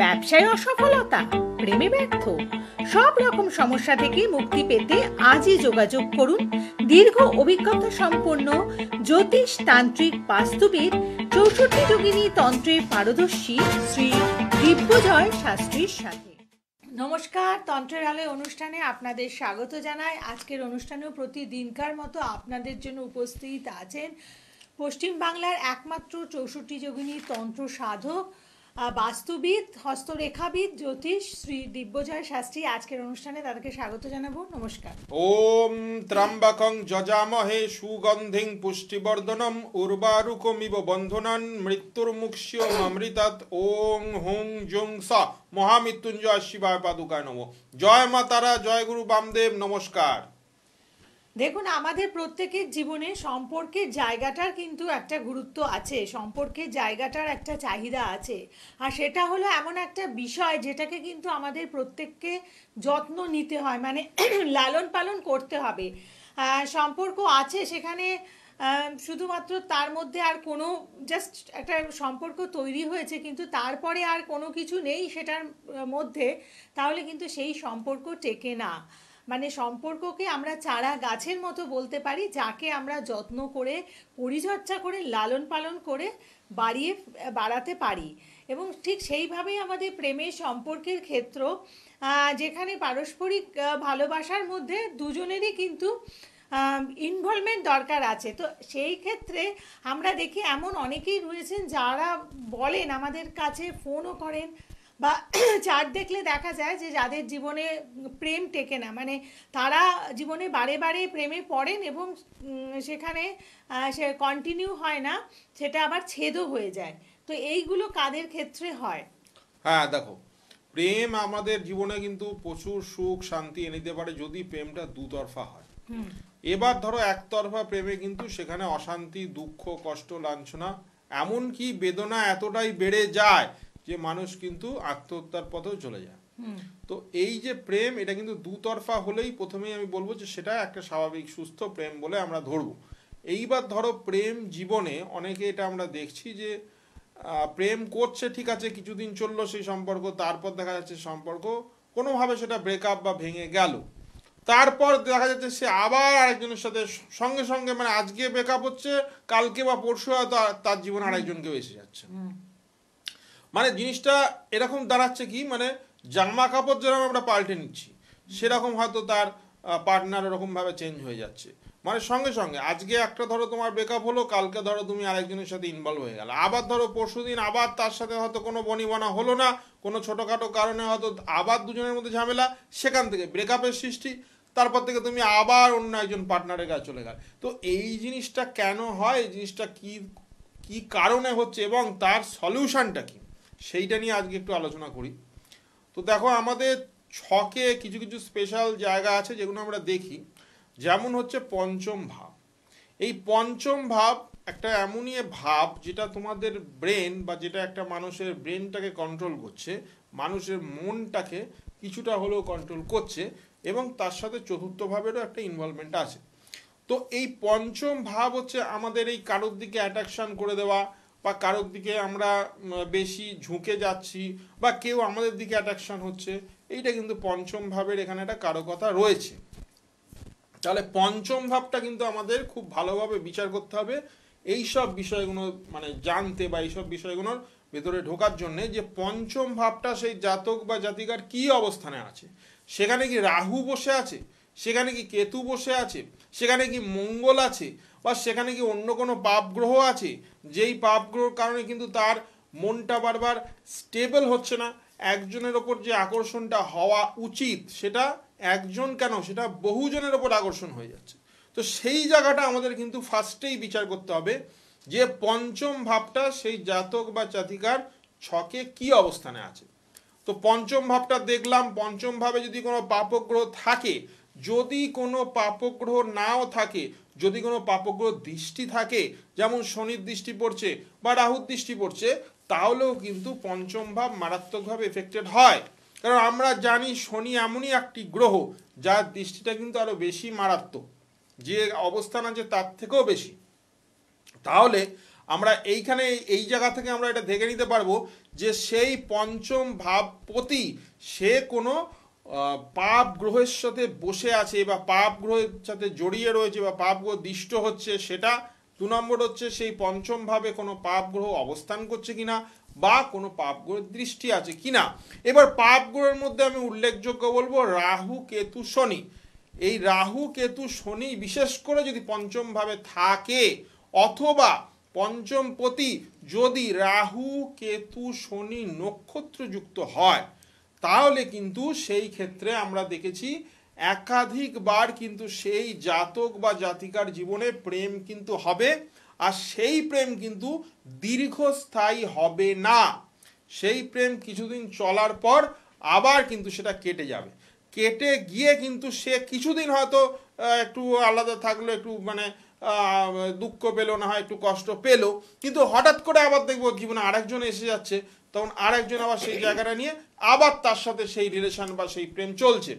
ব্যবসায় অসফলতা, প্রেমে ব্যর্থ, সব রকম সমস্যা থেকে মুক্তি পেতে আজই যোগাযোগ করুন দীর্ঘ অভিজ্ঞতা সম্পন্ন জ্যোতিষ তান্ত্রিক বাস্তুবিদ 64 যোগিনী তন্ত্রের পারদর্শী শ্রী দিব্যজয় শাস্ত্রীর সাথে। নমস্কার, তন্ত্রের আলোয় অনুষ্ঠানে আপনাদের স্বাগত জানাই। আজকের অনুষ্ঠানেও প্রতিদিনকার মতো আপনাদের জন্য উপস্থিত আছেন পশ্চিমবাংলার একমাত্র 64 যোগিনী তন্ত্র সাধক, বাস্তুবিদ, হস্তরেখাবিদ, জ্যোতিষ শ্রী দিব্যজয় শাস্ত্রী। আজকের অনুষ্ঠানে তাদেরকে স্বাগত জানাবো। নমস্কার। ওম ত্র্যম্বকং যজামহে সুগন্ধিং পুষ্টিবর্ধনম উর্বারুকমিব বন্ধনান মৃত্যুর্মুক্ষ্যমৃতাৎ। ওং হুং জুং স মহামৃত্যুঞ্জয় শিবায় পাদুকায় নমঃ। জয় মা তারা, জয় গুরু বামদেব। নমস্কার। দেখুন, আমাদের প্রত্যেকের জীবনে সম্পর্কের জায়গাটার কিন্তু একটা গুরুত্ব আছে, সম্পর্কের জায়গাটার একটা চাহিদা আছে। আর সেটা হলো এমন একটা বিষয় যেটাকে কিন্তু আমাদের প্রত্যেককে যত্ন নিতে হয়, মানে লালন পালন করতে হবে। সম্পর্ক আছে সেখানে শুধুমাত্র তার মধ্যে আর কোনো জাস্ট একটা সম্পর্ক তৈরি হয়েছে, কিন্তু তারপরে আর কোনো কিছু নেই সেটার মধ্যে, তাহলে কিন্তু সেই সম্পর্ক টেকে না। মানে সম্পর্ককে আমরা চারা গাছের মতো বলতে পারি, যাকে আমরা যত্ন করে, পরিচর্যা করে, লালন পালন করে বাড়াতে পারি। এবং ঠিক সেইভাবেই আমাদের প্রেমের সম্পর্কের ক্ষেত্র, যেখানে পারস্পরিক ভালোবাসার মধ্যে দুজনেরই কিন্তু ইনভলভমেন্ট দরকার আছে। তো সেই ক্ষেত্রে আমরা দেখি এমন অনেকেই রয়েছেন যারা বলেন, আমাদের কাছে ফোনও করেন বা চার্ট দেখলে দেখা যায় যে যাদের জীবনে প্রেম টেকে না, মানে তারা জীবনে বারে বারে প্রেমে পড়েন এবং সেখানে সে কন্টিনিউ হয় না, সেটা আবার ছেদও হয়ে যায়। তো এইগুলো কাদের ক্ষেত্রে হয়? হ্যাঁ, দেখো, প্রেম আমাদের জীবনে কিন্তু প্রচুর সুখ শান্তি এনে দিতে পারে যদি প্রেমটা দুতরফা হয়। এবার ধরো একতরফা প্রেমে কিন্তু সেখানে অশান্তি, দুঃখ, কষ্ট, লাঞ্ছনা, এমনকি বেদনা এতটাই বেড়ে যায় যে মানুষ কিন্তু আত্মহত্যার পথেও চলে যায়। তো এই যে প্রেম, এটা কিন্তু দুতরফা হলেই প্রথমেই আমি বলবো যে সেটা একটা স্বাভাবিক সুস্থ প্রেম বলে আমরা ধরবো। এইবার ধরো প্রেম জীবনে অনেকে এটা আমরা দেখছি যে প্রেম করছে, ঠিক আছে, কিছুদিন চললো সেই সম্পর্ক, তারপর দেখা যাচ্ছে সম্পর্ক কোনোভাবে সেটা ব্রেকআপ বা ভেঙে গেল। তারপর দেখা যাচ্ছে সে আবার আরেকজনের সাথে সঙ্গে সঙ্গে, মানে আজকে ব্রেকআপ হচ্ছে, কালকে বা পরশু হয়তো তার জীবনে আরেকজন কেউ এসে যাচ্ছে। মানে জিনিসটা এরকম দাঁড়াচ্ছে কি, মানে জামা কাপড় যেরকম আমরা পাল্টে নিচ্ছি, সেরকম হয়তো তার পার্টনার ওরকম ভাবে চেঞ্জ হয়ে যাচ্ছে। মানে সঙ্গে সঙ্গে আজকে একটা ধরো তোমার ব্রেকআপ হলো, কালকে ধরো তুমি আরেকজনের সাথে ইনভলভ হয়ে গেল, আবার ধরো পরশুদিন আবার তার সাথে হয়তো কোনো বনিবনা হলো না, কোনো ছোটোখাটো কারণে হয়তো আবার দুজনের মধ্যে ঝামেলা, সেখান থেকে ব্রেকআপের সৃষ্টি, তারপর থেকে তুমি আবার অন্য একজন পার্টনারের কাছে চলে গেল। তো এই জিনিসটা কেন হয়, এই জিনিসটা কি কি কারণে হচ্ছে এবং তার সলিউশনটা কি, সেইটা নিয়ে আজকে একটু আলোচনা করি। তো দেখো, আমাদের ছকে কিছু কিছু স্পেশাল জায়গা আছে যেগুলো আমরা দেখি, যেমন হচ্ছে পঞ্চম ভাব। এই পঞ্চম ভাব একটা এমনই ভাব যেটা তোমাদের ব্রেন, বা যেটা একটা মানুষের ব্রেনটাকে কন্ট্রোল করছে, মানুষের মনটাকে কিছুটা হলেও কন্ট্রোল করছে, এবং তার সাথে চতুর্থ ভাবেরও একটা ইনভলভমেন্ট আছে। তো এই পঞ্চম ভাব হচ্ছে আমাদের এই কারোর দিকে অ্যাট্রাকশন করে দেওয়া, বা কারোর দিকে আমরা বেশি ঝুঁকে যাচ্ছি, বা কেউ আমাদের দিকে অ্যাট্রাকশন হচ্ছে, এইটা কিন্তু পঞ্চম ভাবের এখানে একটা কারকতা রয়েছে। তাহলে পঞ্চম ভাবটা কিন্তু আমাদের খুব ভালোভাবে বিচার করতে হবে এই সব বিষয়গুলো মানে জানতে, বা এইসব বিষয়গুলোর ভেতরে ঢোকার জন্যে, যে পঞ্চম ভাবটা সেই জাতক বা জাতিকার কি অবস্থানে আছে। সেখানে কি রাহু বসে আছে, সেখানে কি কেতু বসে আছে, সেখানে কি মঙ্গল আছে, বা সেখানে কি অন্য কোনো পাপ গ্রহ আছে, যেই পাপ গ্রহর কারণে কিন্তু তার মনটা বারবার স্টেবল হচ্ছে না। একজনের ওপর যে আকর্ষণটা হওয়া উচিত সেটা একজন কেন, সেটা বহুজনের ওপর আকর্ষণ হয়ে যাচ্ছে। তো সেই জায়গাটা আমাদের কিন্তু ফার্স্টেই বিচার করতে হবে যে পঞ্চম ভাবটা সেই জাতক বা জাতিকার ছকে কি অবস্থানে আছে। তো পঞ্চম ভাবটা দেখলাম, পঞ্চম ভাবে যদি কোনো পাপগ্রহ থাকে, যদি কোনো পাপগ্রহ নাও থাকে, যদি কোনো পাপগ্রহ দৃষ্টি থাকে, যেমন শনির দৃষ্টি পড়ছে বা রাহুর দৃষ্টি পড়ছে, তাহলেও কিন্তু পঞ্চম ভাব মারাত্মকভাবে এফেক্টেড হয়। কারণ আমরা জানি শনি এমনই একটি গ্রহ যার দৃষ্টিটা কিন্তু আরো বেশি মারাত্মক, যে অবস্থান আছে তার থেকেও বেশি। তাহলে আমরা এইখানে এই জায়গা থেকে আমরা এটা দেখে নিতে পারবো যে সেই পঞ্চম ভাবপতি সে কোনো পাপ গ্রহের সাথে বসে আছে বা পাপ গ্রহের সাথে জড়িয়ে রয়েছে বা পাপ গ্রহ দিষ্ট হচ্ছে সেটা। 2 নম্বর হচ্ছে সেই পঞ্চম ভাবে কোনো পাপ গ্রহ অবস্থান করছে কিনা বা কোনো পাপ গ্রহের দৃষ্টি আছে কিনা। এবার পাপ গ্রহের মধ্যে আমি উল্লেখযোগ্য বলবো রাহু কেতু শনি। এই রাহু কেতু শনি বিশেষ করে যদি পঞ্চম ভাবে থাকে অথবা পঞ্চমপতি যদি রাহু কেতু শনি নক্ষত্রযুক্ত হয় তাহলে কিন্তু সেই ক্ষেত্রে আমরা দেখেছি একাধিকবার কিন্তু সেই জাতক বা জাতিকার জীবনে প্রেম কিন্তু হবে, আর সেই প্রেম কিন্তু দীর্ঘস্থায়ী হবে না। সেই প্রেম কিছুদিন চলার পর আবার কিন্তু সেটা কেটে যাবে, কেটে গিয়ে কিন্তু সে কিছুদিন হয়তো একটু আলাদা থাকলো, একটু মানে দুঃখ পেলো, না হয় একটু কষ্ট পেলো, কিন্তু হঠাৎ করে আবার দেখবো জীবনে আরেকজন এসে যাচ্ছে, তখন আরেকজন আবার সেই জায়গাটা নিয়ে আবার তার সাথে সেই রিলেশন বা সেই প্রেম চলছে।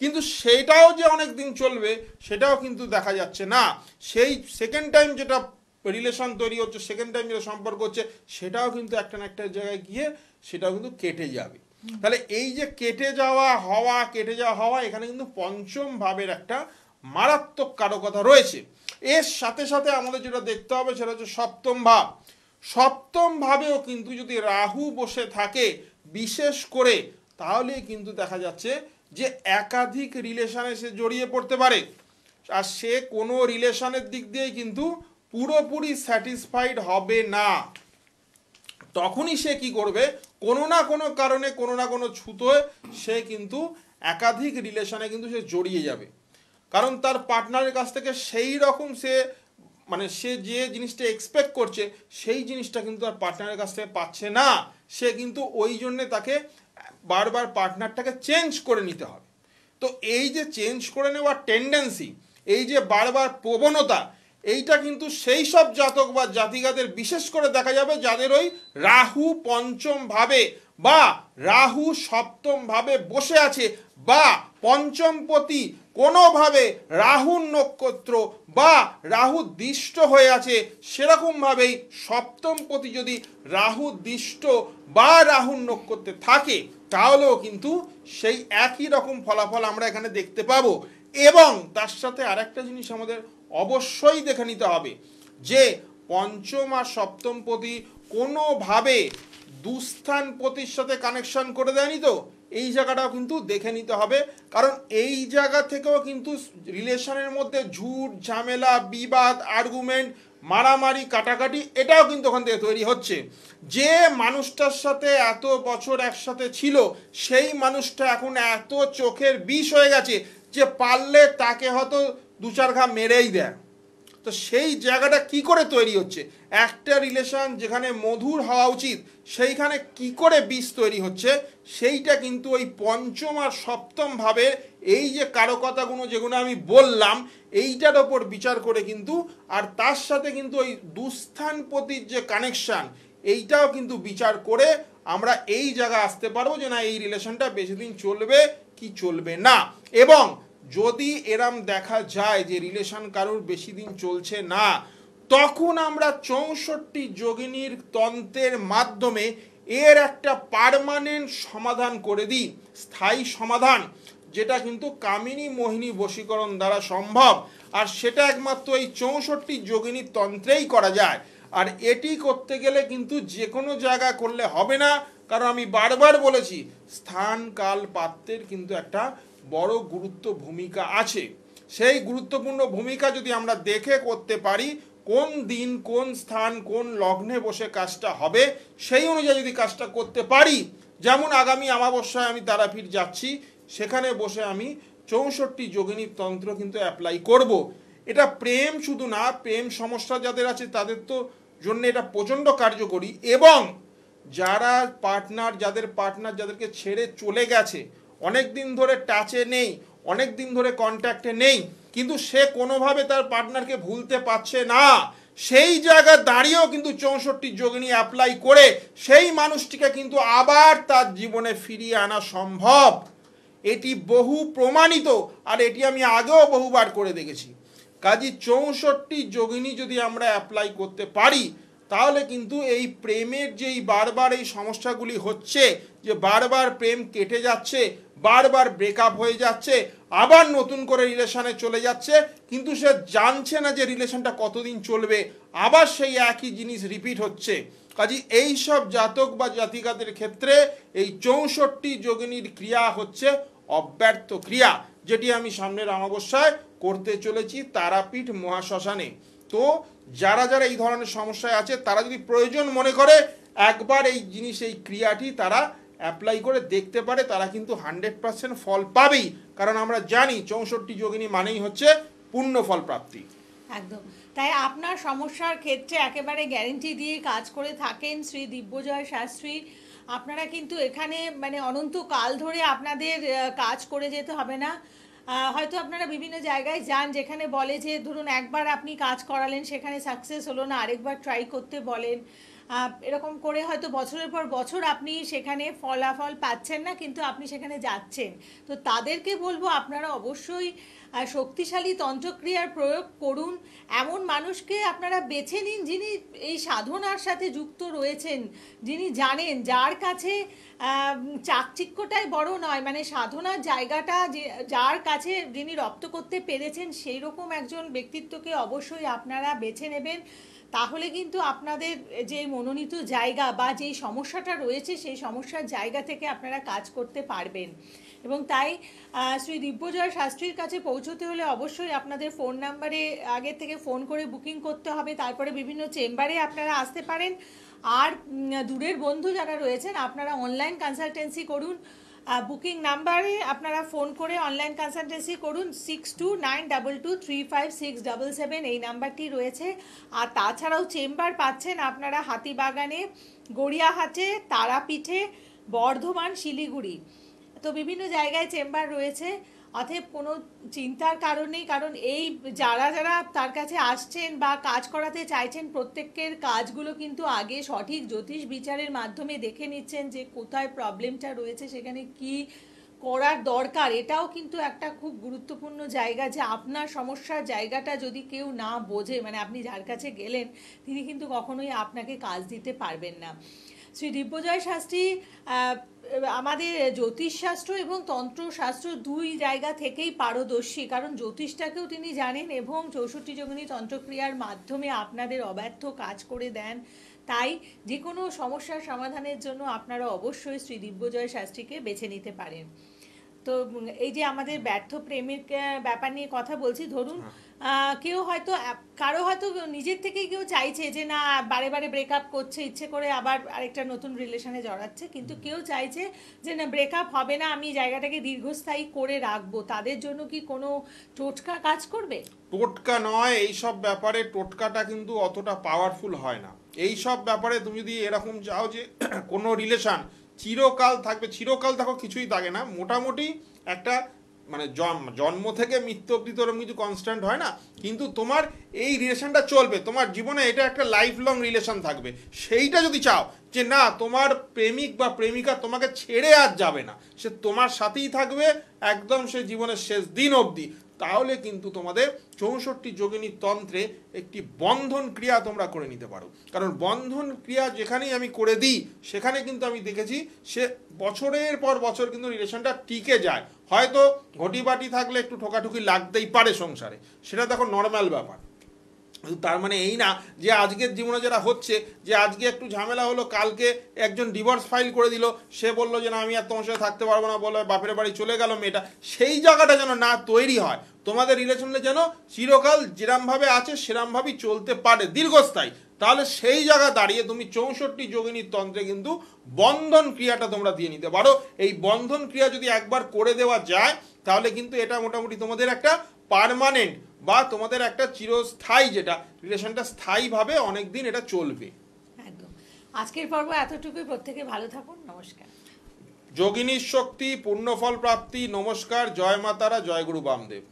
কিন্তু সেটাও যে অনেক দিন চলবে সেটাও কিন্তু দেখা যাচ্ছে না। সেই সেকেন্ড টাইম যেটা রিলেশন তৈরি হচ্ছে, সেকেন্ড টাইম যেটা সম্পর্ক হচ্ছে, সেটাও কিন্তু একটা না একটা জায়গায় গিয়ে সেটাও কিন্তু কেটে যাবে। তাহলে এই যে কেটে যাওয়া হওয়া এখানে কিন্তু পঞ্চম ভাবের একটা মারাত্মক কারকতা রয়েছে। এর সাথে সাথে আমাদের যেটা দেখতে হবে সেটা হচ্ছে সপ্তম ভাব। সপ্তম ভাবেও কিন্তু যদি রাহু বসে থাকে বিশেষ করে, তাহলে কিন্তু দেখা যাচ্ছে যে একাধিক রিলেশনে সে জড়িয়ে পড়তে পারে, আর সে কোনো রিলেশনের দিক দিয়ে কিন্তু পুরোপুরি স্যাটিসফাইড হবে না। তখনই সে কি করবে, কোনো না কোনো কারণে কোনো না কোনো ছুতোয় সে কিন্তু একাধিক রিলেশনে কিন্তু সে জড়িয়ে যাবে, কারণ তার পার্টনারের কাছ থেকে সেই রকম সে মানে সে যে জিনিসটা এক্সপেক্ট করছে সেই জিনিসটা কিন্তু তার পার্টনারের কাছ থেকে পাচ্ছে না। সে কিন্তু ওই জন্যে তাকে বারবার পার্টনারটাকে চেঞ্জ করে নিতে হবে। তো এই যে চেঞ্জ করে নেওয়ার টেন্ডেন্সি, এই যে বারবার প্রবণতা, এইটা কিন্তু সেই সব জাতক বা জাতিকাদের বিশেষ করে দেখা যাবে যাদের ওই রাহু পঞ্চম ভাবে বা রাহু সপ্তম ভাবে বসে আছে, বা পঞ্চমপতি কোনোভাবে রাহুর নক্ষত্র বা রাহু দিষ্ট হয়ে আছে। সেরকমভাবেই সপ্তমপতি যদি রাহু দিষ্ট বা রাহুর নক্ষত্রে থাকে তাহলেও কিন্তু সেই একই রকম ফলাফল আমরা এখানে দেখতে পাবো। এবং তার সাথে আরেকটা জিনিস আমাদের অবশ্যই দেখে নিতে হবে যে পঞ্চম আর সপ্তমপতি কোনোভাবে দুস্থানপতির সাথে কানেকশন করে দেয়নি তো, এই জায়গাটাও কিন্তু দেখে নিতে হবে। কারণ এই জায়গা থেকেও কিন্তু রিলেশনের মধ্যে ঝুট ঝামেলা বিবাদ আর্গুমেন্ট মারামারি কাটাকাটি এটাও কিন্তু ওখান থেকে তৈরি হচ্ছে। যে মানুষটার সাথে এত বছর একসাথে ছিল সেই মানুষটা এখন এত চোখের বিষ হয়ে গেছে যে পারলে তাকে হয়তো 2-4 ঘা মেরেই দেয়। তো সেই জায়গাটা কি করে তৈরি হচ্ছে, একটা রিলেশন যেখানে মধুর হওয়া উচিত সেইখানে কি করে বিষ তৈরি হচ্ছে, সেইটা কিন্তু ওই পঞ্চম আর সপ্তম ভাবে এই যে কারকতাগুলো যেগুলো আমি বললাম এইটার ওপর বিচার করে কিন্তু, আর তার সাথে কিন্তু ওই দুস্থানপতির যে কানেকশন এইটাও কিন্তু বিচার করে আমরা এই জায়গায় আসতে পারবো যে না এই রিলেশনটা বেশি দিন চলবে কি চলবে না। এবং যদি এরম দেখা যায় যে রিলেশন কারোর বেশি দিন চলছে না, তখন আমরা 64 যোগিনীর তন্ত্রের মাধ্যমে এর একটা পার্মানেন্ট সমাধান করে দিই, স্থায়ী সমাধান, যেটা কিন্তু কামিনী মোহিনী বশীকরণ দ্বারা সম্ভব। আর সেটা একমাত্র এই 64 যোগিনীর তন্ত্রেই করা যায়। আর এটি করতে গেলে কিন্তু যে কোনো জায়গা করলে হবে না, কারণ আমি বারবার বলেছি স্থান কাল পাত্রের কিন্তু একটা বড় গুরুত্ব ভূমিকা আছে। সেই গুরুত্বপূর্ণ ভূমিকা যদি আমরা দেখে করতে পারি, কোন দিন কোন স্থান কোন লগ্নে বসে কাজটা হবে সেই অনুযায়ী যদি কাজটা করতে পারি, যেমন আগামী অমাবস্যায় আমি তারাপীঠ যাচ্ছি, সেখানে বসে আমি 64 যোগিনীর তন্ত্র কিন্তু অ্যাপ্লাই করব। এটা প্রেম শুধু না, প্রেম সমস্যা যাদের আছে তাদের তো জন্য এটা প্রচণ্ড কার্যকরী। এবং যারা যাদেরকে ছেড়ে চলে গেছে, অনেক দিন ধরে টাচে নেই, অনেক দিন ধরে কন্ট্যাক্টে নেই, কিন্তু সে কোনোভাবে তার পার্টনারকে ভুলতে পারছে না, সেই জায়গায় দাঁড়িয়েও কিন্তু 64 যোগিনী অ্যাপ্লাই করে সেই মানুষটিকে কিন্তু আবার তার জীবনে ফিরিয়ে আনা সম্ভব। এটি বহু প্রমাণিত, আর এটি আমি আগেও বহুবার করে দেখেছি। কাজী 64 যোগিনী যদি আমরা অ্যাপ্লাই করতে পারি তাহলে কিন্তু এই প্রেমের যেই বারবার এই সমস্যাগুলি হচ্ছে, যে বারবার প্রেম কেটে যাচ্ছে, বারবার ব্রেকআপ হয়ে যাচ্ছে, আবার নতুন করে রিলেশনে চলে যাচ্ছে, কিন্তু সে জানছে না যে রিলেশনটা কতদিন চলবে, আবার সেই একই জিনিস রিপিট হচ্ছে। কাজে এই সব জাতক বা জাতিকাদের ক্ষেত্রে এই 64 যোগিনীর ক্রিয়া হচ্ছে অব্যর্থ ক্রিয়া, যেটি আমি সামনের অমাবস্যায় করতে চলেছি তারাপীঠ মহাশ্মশানে। তো যারা যারা এই ধরনের সমস্যায় আছে তারা যদি প্রয়োজন মনে করে একবার এই জিনিস, এই ক্রিয়াটি তারা অ্যাপ্লাই করে দেখতে পারে, তারা কিন্তু 100% ফল পাবেই। কারণ আমরা জানি 64 যোগিনী মানেই হচ্ছে পূর্ণ ফল প্রাপ্তি। একদম তাই। আপনার সমস্যার ক্ষেত্রে একেবারে গ্যারেন্টি দিয়ে কাজ করে থাকেন শ্রী দিব্যজয় শাস্ত্রী। আপনারা কিন্তু এখানে মানে অনন্তকাল ধরে আপনাদের কাজ করে যেতে হবে না। হয়তো আপনারা বিভিন্ন জায়গায় যান যেখানে বলে যে ধরুন একবার আপনি কাজ করালেন, সেখানে সাকসেস হলো না, আরেকবার ট্রাই করতে বলেন। এরকম করে হয়তো বছরের পর বছর আপনি সেখানে ফলাফল পাচ্ছেন না, কিন্তু আপনি সেখানে যাচ্ছেন। তো তাদেরকে বলবো আপনারা অবশ্যই শক্তিশালী তন্ত্রক্রিয়ার প্রয়োগ করুন। এমন মানুষকে আপনারা বেছে নিন যিনি এই সাধনার সাথে যুক্ত রয়েছেন, যিনি জানেন, যার কাছে চাকচিক্যটাই বড় নয়, মানে সাধনার জায়গাটা যার কাছে যিনি রপ্ত করতে পেরেছেন, সেই রকম একজন ব্যক্তিত্বকে অবশ্যই আপনারা বেছে নেবেন। তাহলে কিন্তু আপনাদের যে মনোনীত জায়গা বা যেই সমস্যাটা রয়েছে সেই সমস্যার জায়গা থেকে আপনারা কাজ করতে পারবেন। এবং তাই শ্রী দিব্যজয় শাস্ত্রীর কাছে পৌঁছতে হলে অবশ্যই আপনাদের ফোন নাম্বারে আগে থেকে ফোন করে বুকিং করতে হবে, তারপরে বিভিন্ন চেম্বারে আপনারা আসতে পারেন। আর দূরের বন্ধু যারা রয়েছেন আপনারা অনলাইন কনসালটেন্সি করুন। বুকিং নাম্বারে আপনারা ফোন করে অনলাইন কনসালটেন্সি করুন, 6292235677 এই নাম্বারটি রয়েছে। আর তাছাড়াও চেম্বার পাচ্ছেন আপনারা হাতিবাগানে, গড়িয়াহাটে, তারাপীঠে, বর্ধমান, শিলিগুড়ি। তো বিভিন্ন জায়গায় চেম্বার রয়েছে। অতএব কোনো চিন্তার কারণ নেই, কারণ এই যারা যারা তার কাছে আসছেন বা কাজ করাতে চাইছেন প্রত্যেকের কাজগুলো কিন্তু আগে সঠিক জ্যোতিষ বিচারের মাধ্যমে দেখে নিচ্ছেন যে কোথায় প্রবলেমটা রয়েছে, সেখানে কি করার দরকার। এটাও কিন্তু একটা খুব গুরুত্বপূর্ণ জায়গা, যে আপনার সমস্যার জায়গাটা যদি কেউ না বোঝে, মানে আপনি যার কাছে গেলেন তিনি কিন্তু কখনোই আপনাকে কাজ দিতে পারবেন না। শ্রী দিব্যজয় শাস্ত্রী আমাদের জ্যোতিষশাস্ত্র এবং তন্ত্রশাস্ত্র দুই জায়গা থেকেই পারদর্শী, কারণ জ্যোতিষটাকেও তিনি জানেন এবং 64 যোগিনী তন্ত্রক্রিয়ার মাধ্যমে আপনাদের অব্যর্থ কাজ করে দেন। তাই যে কোনো সমস্যার সমাধানের জন্য আপনারা অবশ্যই শ্রী দিব্যজয় শাস্ত্রীকে বেছে নিতে পারেন। তো এই যে আমাদের ব্যর্থ প্রেমের ব্যাপার নিয়ে কথা বলছি, ধরুন কেউ হয়তো কারো হয়তো নিজের থেকেই কেউ চাইছে যে না বারে বারে ব্রেকআপ করছে, ইচ্ছে করে আবার আরেকটা নতুন রিলেশনে জড়াচ্ছে, কিন্তু কেউ চাইছে যে না ব্রেকআপ হবে না, আমি জায়গাটাকে দীর্ঘস্থায়ী করে রাখবো। তাদের জন্য কি কোনো টোটকা কাজ করবে? টোটকা নয়, এই সব ব্যাপারে টোটকাটা কিন্তু অতটা পাওয়ারফুল হয় না। এই সব ব্যাপারে তুমি যদি এরকম চাও যে কোনো রিলেশন চিরকাল থাকবে, চিরকাল থাকো কিছুই থাকে না, মোটামুটি একটা মানে জন্ম থেকে মৃত্যু অব্দি তো এরকম কিছু কনস্ট্যান্ট হয় না, কিন্তু তোমার এই রিলেশনটা চলবে তোমার জীবনে, এটা একটা লাইফ লং রিলেশন থাকবে, সেইটা যদি চাও যে না তোমার প্রেমিক বা প্রেমিকা তোমাকে ছেড়ে আর যাবে না, সে তোমার সাথেই থাকবে একদম সে জীবনের শেষ দিন অবধি, তাহলে কিন্তু তোমাদের 64 যোগিনী তন্ত্রে একটি বন্ধন ক্রিয়া তোমরা করে নিতে পারো। কারণ বন্ধন ক্রিয়া যেখানেই আমি করে দিই সেখানে কিন্তু আমি দেখেছি সে বছরের পর বছর কিন্তু রিলেশনটা টিকে যায়। হয়তো ঘটি বাটি থাকলে একটু ঠোকাঠুকি লাগতেই পারে সংসারে, সেটা দেখো নর্মাল ব্যাপার, তার মানে এই না যে আজকের জীবনে যেটা হচ্ছে যে আজকে একটু ঝামেলা হলো, কালকে একজন ডিভোর্স ফাইল করে দিল, সে বললো যে না আমি আর তোমার সাথে থাকতে পারবো না, বলে বাপের বাড়ি চলে গেল মেয়েটা, সেই জায়গাটা যেন না তৈরি হয়। তোমাদের রিলেশনে যেন চিরকাল যেরমভাবে আছে সেরমভাবেই চলতে পারে দীর্ঘস্থায়ী, তাহলে সেই জায়গা দাঁড়িয়ে তুমি 64 যোগিনীর তন্ত্রে কিন্তু বন্ধন ক্রিয়াটা তোমরা দিয়ে নিতে পারো। এই বন্ধন ক্রিয়া যদি একবার করে দেওয়া যায় তাহলে কিন্তু এটা মোটামুটি তোমাদের একটা পার্মানেন্ট বা তোমাদের একটা চিরস্থায়ী, যেটা রিলেশনটা স্থায়ীভাবে অনেক দিন এটা চলবে। একদম। আজকের পর্ব এতটুকুই, প্রত্যেকে ভালো থাকুন, নমস্কার। যোগিনীর শক্তি, পূর্ণফল প্রাপ্তি, নমস্কার, জয় মা তারা, জয় গুরু বামদেব।